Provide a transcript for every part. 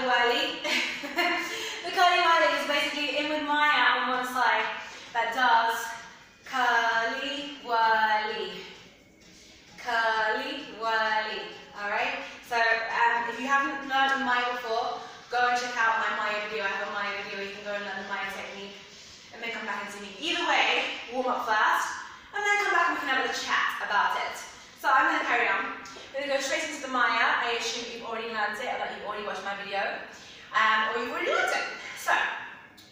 Curly Whirly. The Curly Whirly is basically inward Maya on one side that does Curly Whirly. Curly Whirly. Alright? So if you haven't learned the Maya before, go and check out my Maya video. I have a Maya video, you can go and learn the Maya technique and then come back and see me. Either way, warm up first and then come back and we can have a little chat about it. So I'm going to carry on. We're going to go straight into the Maya. I assume you've already learned it, or that you've already watched my video, or you've already learned it. So,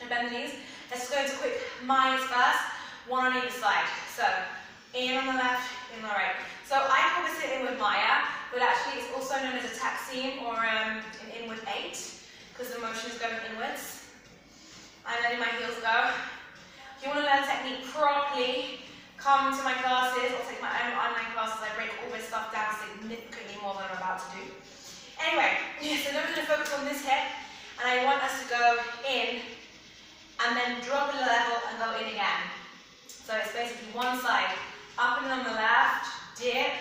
bend the knees. Let's go into quick Mayas first, one on either side. So, in on the left, in on the right. So I call this an inward Maya, but actually it's also known as a taxine or an inward 8, because the motion is going inwards. I'm letting my heels go. If you want to learn technique properly, come to my classes, or take my own online classes. I break all this stuff down significantly more than I'm about to do. Anyway, so now we're going to focus on this hip, and I want us to go in, and then drop a level and go in again. So it's basically one side, up and in on the left, dip,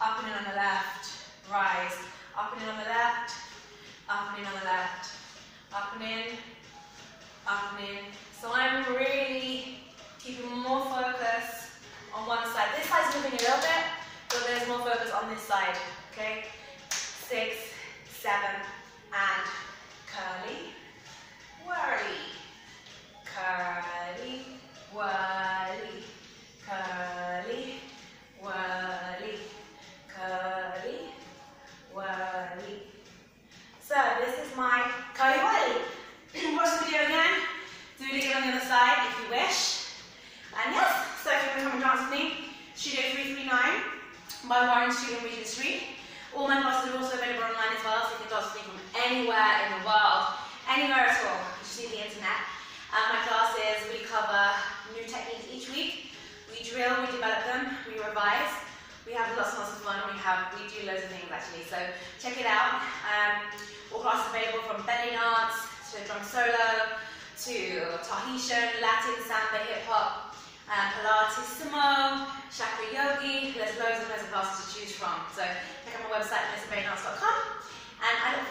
up and in on the left, rise, up and in on the left, up and in on the left, up and in, up and in. So I'm really keeping more focus on one side. This side's moving a little bit, but there's more focus on this side, okay? 6, 7, and curly, whirly, curly, whirly, curly, whirly, curly, whirly. So this is my curly whirly. Watch the video again. Do it again on the other side if you wish. And yes, so if you want to come and dance with me, Studio 339 by Warren Studio Region Street. All my classes are also available online as well, so you can dance with me from anywhere in the world, anywhere at all. You just need the internet. My classes, we cover new techniques each week. We drill, we develop them, we revise. We have lots and lots of fun. We do loads of things actually, so check it out. All classes available from BellyDance to drum solo to Tahitian, Latin, samba, hip hop, Pilatissimo, Chakra Yogi. There's loads and loads of classes to choose from. So check out my website, BellyDance.com, and I look